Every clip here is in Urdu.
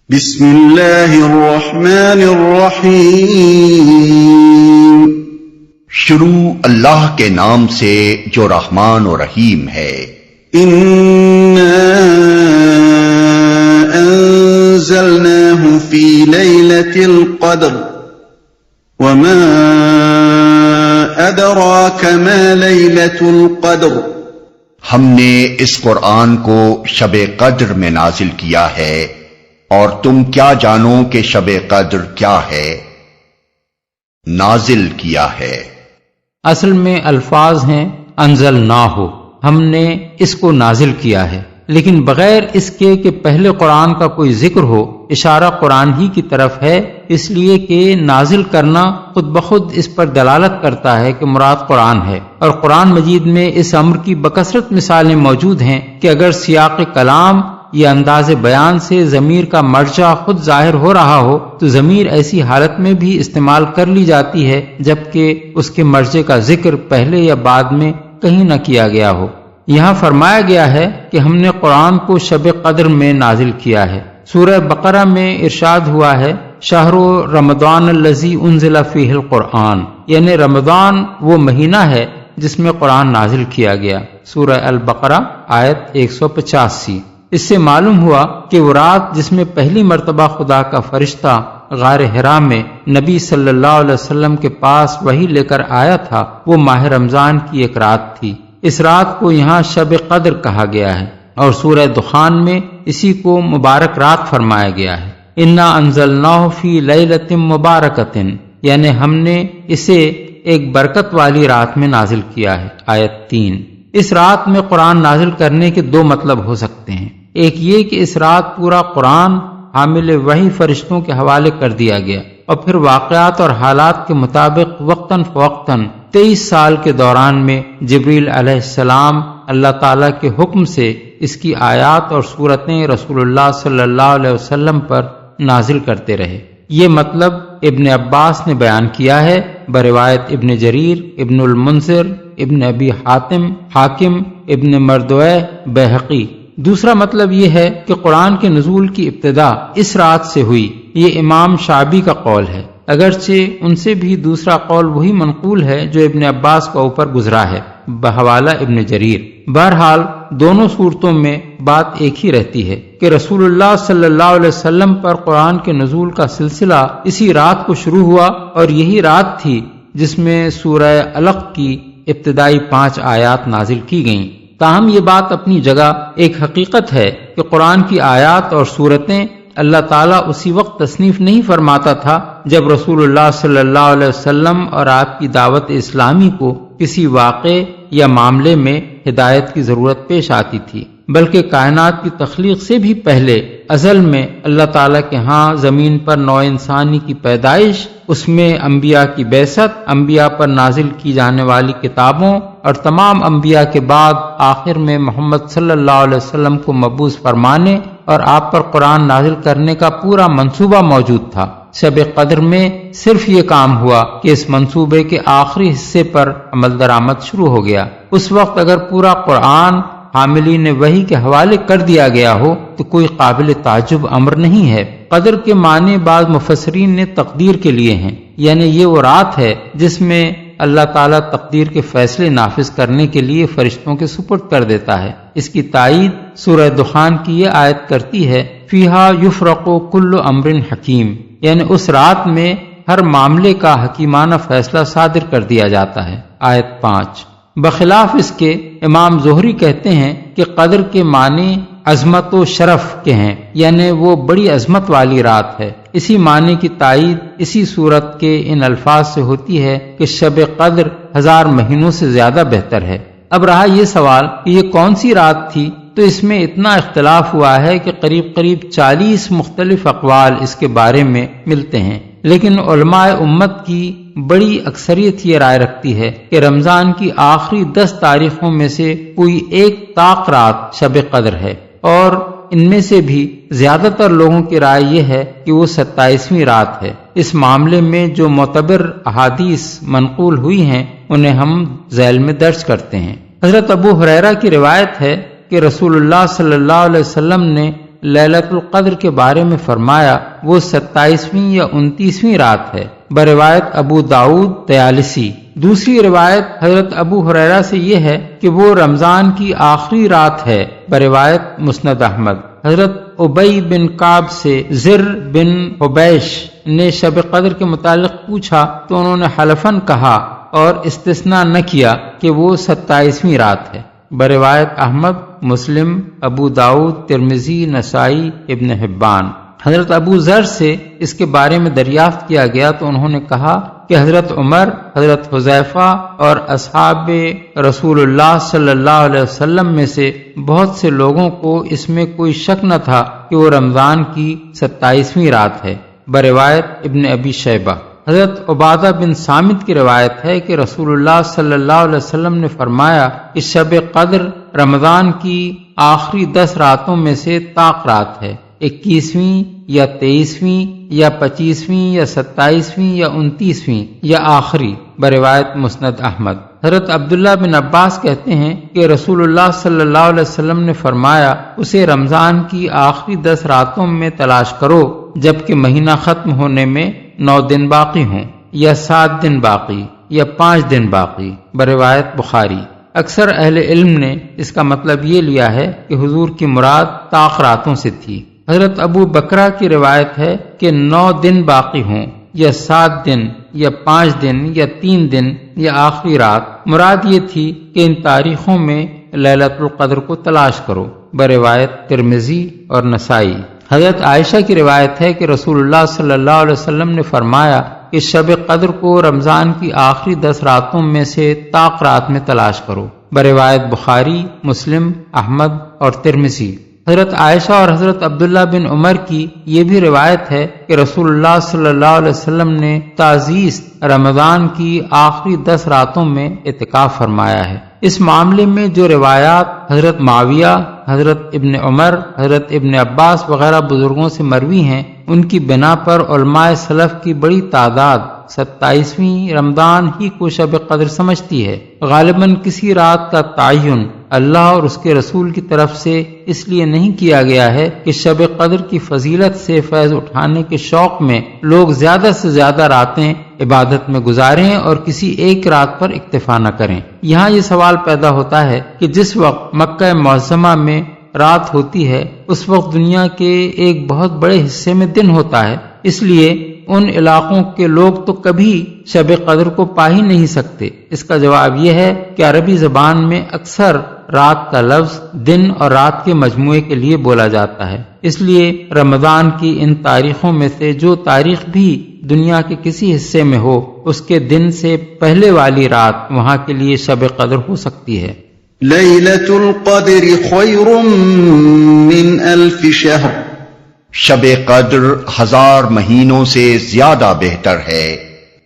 بسم اللہ الرحمن الرحیم شروع اللہ کے نام سے جو رحمان و رحیم ہے۔ انا انزلناہ فی لیلۃ القدر وما ادراک ما لیلۃ القدر، ہم نے اس قرآن کو شب قدر میں نازل کیا ہے، اور تم کیا جانو کہ شب قدر کیا ہے؟ نازل کیا ہے۔ اصل میں الفاظ ہیں انزلناہ، ہم نے اس کو نازل کیا ہے، لیکن بغیر اس کے کہ پہلے قرآن کا کوئی ذکر ہو، اشارہ قرآن ہی کی طرف ہے، اس لیے کہ نازل کرنا خود بخود اس پر دلالت کرتا ہے کہ مراد قرآن ہے۔ اور قرآن مجید میں اس امر کی بکثرت مثالیں موجود ہیں کہ اگر سیاق کلام یا انداز بیان سے ضمیر کا مرجع خود ظاہر ہو رہا ہو تو ضمیر ایسی حالت میں بھی استعمال کر لی جاتی ہے جبکہ اس کے مرجع کا ذکر پہلے یا بعد میں کہیں نہ کیا گیا ہو۔ یہاں فرمایا گیا ہے کہ ہم نے قرآن کو شب قدر میں نازل کیا ہے۔ سورہ بقرہ میں ارشاد ہوا ہے شہر رمضان الذی انزل فیہ القرآن، یعنی رمضان وہ مہینہ ہے جس میں قرآن نازل کیا گیا۔ سورہ البقرہ آیت 185۔ اس سے معلوم ہوا کہ وہ رات جس میں پہلی مرتبہ خدا کا فرشتہ غار حرا میں نبی صلی اللہ علیہ وسلم کے پاس وحی لے کر آیا تھا، وہ ماہ رمضان کی ایک رات تھی۔ اس رات کو یہاں شب قدر کہا گیا ہے، اور سورہ دخان میں اسی کو مبارک رات فرمایا گیا ہے۔ انا انزلناہ فی لیلۃ مبارکۃ، یعنی ہم نے اسے ایک برکت والی رات میں نازل کیا ہے۔ آیت 3۔ اس رات میں قرآن نازل کرنے کے دو مطلب ہو سکتے ہیں۔ ایک یہ کہ اس رات پورا قرآن حامل وحی فرشتوں کے حوالے کر دیا گیا، اور پھر واقعات اور حالات کے مطابق وقتاً فوقتاً 23 سال کے دوران میں جبریل علیہ السلام اللہ تعالیٰ کے حکم سے اس کی آیات اور صورتیں رسول اللہ صلی اللہ علیہ وسلم پر نازل کرتے رہے۔ یہ مطلب ابن عباس نے بیان کیا ہے بروایت ابن جریر، ابن المنذر، ابن ابی حاتم، حاکم، ابن مردویہ، بیہقی۔ دوسرا مطلب یہ ہے کہ قرآن کے نزول کی ابتدا اس رات سے ہوئی، یہ امام شعبی کا قول ہے، اگرچہ ان سے بھی دوسرا قول وہی منقول ہے جو ابن عباس کا اوپر گزرا ہے بحوالہ ابن جریر۔ بہرحال دونوں صورتوں میں بات ایک ہی رہتی ہے کہ رسول اللہ صلی اللہ علیہ وسلم پر قرآن کے نزول کا سلسلہ اسی رات کو شروع ہوا، اور یہی رات تھی جس میں سورہ علق کی ابتدائی 5 آیات نازل کی گئیں۔ تاہم یہ بات اپنی جگہ ایک حقیقت ہے کہ قرآن کی آیات اور صورتیں اللہ تعالیٰ اسی وقت تصنیف نہیں فرماتا تھا جب رسول اللہ صلی اللہ علیہ وسلم اور آپ کی دعوت اسلامی کو کسی واقعے یا معاملے میں ہدایت کی ضرورت پیش آتی تھی، بلکہ کائنات کی تخلیق سے بھی پہلے ازل میں اللہ تعالیٰ کے ہاں زمین پر نوع انسانی کی پیدائش، اس میں انبیاء کی بعثت، انبیاء پر نازل کی جانے والی کتابوں، اور تمام انبیاء کے بعد آخر میں محمد صلی اللہ علیہ وسلم کو مبعوث فرمانے اور آپ پر قرآن نازل کرنے کا پورا منصوبہ موجود تھا۔ شب قدر میں صرف یہ کام ہوا کہ اس منصوبے کے آخری حصے پر عمل درآمد شروع ہو گیا۔ اس وقت اگر پورا قرآن حاملین وحی کے حوالے کر دیا گیا ہو تو کوئی قابل تعجب امر نہیں ہے۔ قدر کے معنی بعض مفسرین نے تقدیر کے لیے ہیں، یعنی یہ وہ رات ہے جس میں اللہ تعالیٰ تقدیر کے فیصلے نافذ کرنے کے لیے فرشتوں کے سپرد کر دیتا ہے۔ اس کی تائید سورہ دخان کی یہ آیت کرتی ہے فیہا یفرق کل امر حکیم، یعنی اس رات میں ہر معاملے کا حکیمانہ فیصلہ صادر کر دیا جاتا ہے۔ آیت 5۔ بخلاف اس کے امام زہری کہتے ہیں کہ قدر کے معنی عظمت و شرف کے ہیں، یعنی وہ بڑی عظمت والی رات ہے۔ اسی معنی کی تائید اسی صورت کے ان الفاظ سے ہوتی ہے کہ شب قدر 1000 مہینوں سے زیادہ بہتر ہے۔ اب رہا یہ سوال کہ یہ کون سی رات تھی، تو اس میں اتنا اختلاف ہوا ہے کہ قریب 40 مختلف اقوال اس کے بارے میں ملتے ہیں، لیکن علماء امت کی بڑی اکثریت یہ رائے رکھتی ہے کہ رمضان کی آخری 10 تاریخوں میں سے کوئی ایک طاق رات شب قدر ہے، اور ان میں سے بھی زیادہ تر لوگوں کی رائے یہ ہے کہ وہ 27ویں رات ہے۔ اس معاملے میں جو معتبر احادیث منقول ہوئی ہیں انہیں ہم ذیل میں درج کرتے ہیں۔ حضرت ابو ہریرہ کی روایت ہے کہ رسول اللہ صلی اللہ علیہ وسلم نے لیلۃ القدر کے بارے میں فرمایا وہ 27ویں یا 29ویں رات ہے، بروایت ابو داؤد طیالسی۔ دوسری روایت حضرت ابو ہریرہ سے یہ ہے کہ وہ رمضان کی آخری رات ہے، بروایت مسند احمد۔ حضرت ابی بن کعب سے زر بن حبیش نے شب قدر کے متعلق پوچھا تو انہوں نے حلفاً کہا اور استثناء نہ کیا کہ وہ 27ویں رات ہے، بروایت احمد، مسلم، ابو داؤد، ترمذی، نسائی، ابن حبان۔ حضرت ابو ذر سے اس کے بارے میں دریافت کیا گیا تو انہوں نے کہا کہ حضرت عمر، حضرت حذیفہ اور اصحاب رسول اللہ صلی اللہ علیہ وسلم میں سے بہت سے لوگوں کو اس میں کوئی شک نہ تھا کہ وہ رمضان کی 27ویں رات ہے، بروایت ابن ابی شیبہ۔ حضرت عبادہ بن صامت کی روایت ہے کہ رسول اللہ صلی اللہ علیہ وسلم نے فرمایا کہ شب قدر رمضان کی آخری 10 راتوں میں سے طاق رات ہے، 21ویں یا 23ویں یا 25ویں یا 27ویں یا 29ویں یا آخری، بروایت مسند احمد۔ حضرت عبداللہ بن عباس کہتے ہیں کہ رسول اللہ صلی اللہ علیہ وسلم نے فرمایا اسے رمضان کی آخری 10 راتوں میں تلاش کرو جبکہ مہینہ ختم ہونے میں 9 دن باقی ہوں، یا 7 دن باقی، یا 5 دن باقی، بروایت بخاری۔ اکثر اہل علم نے اس کا مطلب یہ لیا ہے کہ حضور کی مراد طاق راتوں سے تھی۔ حضرت ابو بکرہ کی روایت ہے کہ 9 دن باقی ہوں، یا 7 دن، یا 5 دن، یا 3 دن، یا آخری رات۔ مراد یہ تھی کہ ان تاریخوں میں لیلۃ القدر کو تلاش کرو، بروایت ترمذی اور نسائی۔ حضرت عائشہ کی روایت ہے کہ رسول اللہ صلی اللہ علیہ وسلم نے فرمایا کہ شب قدر کو رمضان کی آخری 10 راتوں میں سے طاق رات میں تلاش کرو، بروایت بخاری، مسلم، احمد اور ترمذی۔ حضرت عائشہ اور حضرت عبداللہ بن عمر کی یہ بھی روایت ہے کہ رسول اللہ صلی اللہ علیہ وسلم نے تعزیز رمضان کی آخری 10 راتوں میں اعتکاف فرمایا ہے۔ اس معاملے میں جو روایات حضرت معاویہ، حضرت ابن عمر، حضرت ابن عباس وغیرہ بزرگوں سے مروی ہیں، ان کی بنا پر علماء سلف کی بڑی تعداد 27ویں رمضان ہی کو شب قدر سمجھتی ہے۔ غالباً کسی رات کا تعین اللہ اور اس کے رسول کی طرف سے اس لیے نہیں کیا گیا ہے کہ شب قدر کی فضیلت سے فیض اٹھانے کے شوق میں لوگ زیادہ سے زیادہ راتیں عبادت میں گزاریں اور کسی ایک رات پر اکتفا نہ کریں۔ یہاں یہ سوال پیدا ہوتا ہے کہ جس وقت مکہ معظمہ میں رات ہوتی ہے اس وقت دنیا کے ایک بہت بڑے حصے میں دن ہوتا ہے، اس لیے ان علاقوں کے لوگ تو کبھی شب قدر کو پا ہی نہیں سکتے۔ اس کا جواب یہ ہے کہ عربی زبان میں اکثر رات کا لفظ دن اور رات کے مجموعے کے لیے بولا جاتا ہے، اس لیے رمضان کی ان تاریخوں میں سے جو تاریخ بھی دنیا کے کسی حصے میں ہو اس کے دن سے پہلے والی رات وہاں کے لیے شب قدر ہو سکتی ہے۔ لیلۃ القدر خیر من 1000 شہر، شب قدر 1000 مہینوں سے زیادہ بہتر ہے۔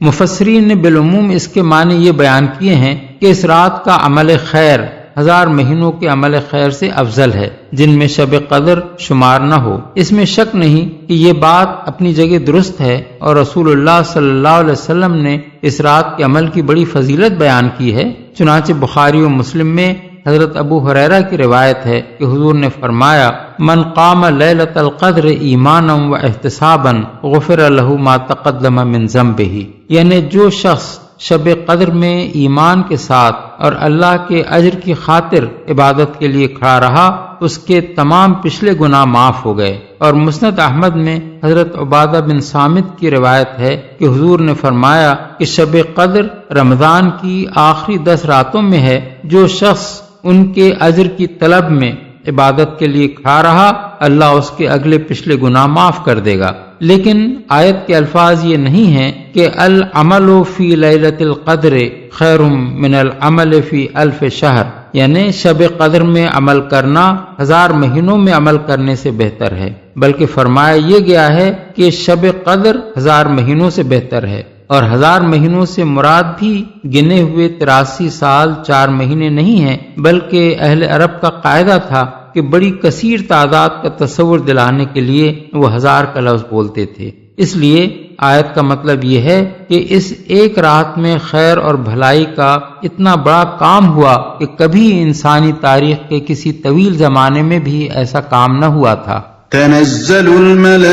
مفسرین نے بالعموم اس کے معنی یہ بیان کیے ہیں کہ اس رات کا عمل خیر 1000 مہینوں کے عمل خیر سے افضل ہے جن میں شب قدر شمار نہ ہو۔ اس میں شک نہیں کہ یہ بات اپنی جگہ درست ہے اور رسول اللہ صلی اللہ علیہ وسلم نے اس رات کے عمل کی بڑی فضیلت بیان کی ہے۔ چنانچہ بخاری و مسلم میں حضرت ابو ہریرہ کی روایت ہے کہ حضور نے فرمایا من قام لیلۃ القدر ایمانا و احتسابا غفر له ما تقدم من ذنبه، یعنی جو شخص شب قدر میں ایمان کے ساتھ اور اللہ کے اجر کی خاطر عبادت کے لیے کھڑا رہا اس کے تمام پچھلے گناہ معاف ہو گئے۔ اور مسند احمد میں حضرت عبادہ بن صامت کی روایت ہے کہ حضور نے فرمایا کہ شب قدر رمضان کی آخری 10 راتوں میں ہے، جو شخص ان کے اجر کی طلب میں عبادت کے لیے کھڑا رہا اللہ اس کے اگلے پچھلے گناہ معاف کر دے گا۔ لیکن آیت کے الفاظ یہ نہیں ہیں کہ العمل فی لیلۃ القدر خیر من العمل فی 1000 شہر، یعنی شب قدر میں عمل کرنا 1000 مہینوں میں عمل کرنے سے بہتر ہے، بلکہ فرمایا یہ گیا ہے کہ شب قدر 1000 مہینوں سے بہتر ہے۔ اور 1000 مہینوں سے مراد بھی گنے ہوئے 83 سال 4 مہینے نہیں ہیں، بلکہ اہل عرب کا قاعدہ تھا کہ بڑی کثیر تعداد کا تصور دلانے کے لیے وہ 1000 کا لفظ بولتے تھے۔ اس لیے آیت کا مطلب یہ ہے کہ اس ایک رات میں خیر اور بھلائی کا اتنا بڑا کام ہوا کہ کبھی انسانی تاریخ کے کسی طویل زمانے میں بھی ایسا کام نہ ہوا تھا۔ تنزل الملائكة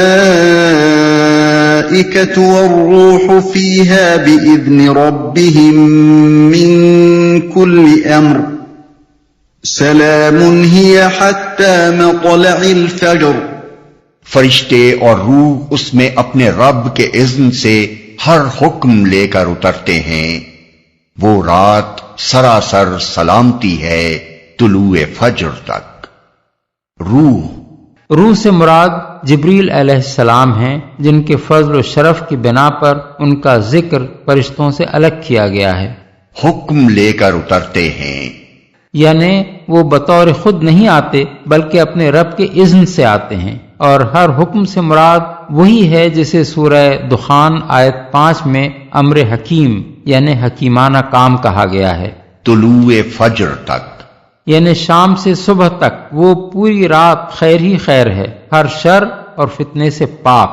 والروح فيها بإذن ربهم من كل أمر سلام هي حتى مطلع الفجر. فرشتے اور روح اس میں اپنے رب کے اذن سے ہر حکم لے کر اترتے ہیں. وہ رات سراسر سلامتی ہے طلوع فجر تک. روح سے مراد جبریل علیہ السلام ہیں، جن کے فضل و شرف کی بنا پر ان کا ذکر فرشتوں سے الگ کیا گیا ہے. حکم لے کر اترتے ہیں، یعنی وہ بطور خود نہیں آتے بلکہ اپنے رب کے اذن سے آتے ہیں. اور ہر حکم سے مراد وہی ہے جسے سورہ دخان آیت 5 میں امر حکیم یعنی حکیمانہ کام کہا گیا ہے. طلوع فجر تک یعنی شام سے صبح تک وہ پوری رات خیر ہی خیر ہے، ہر شر اور فتنے سے پاک.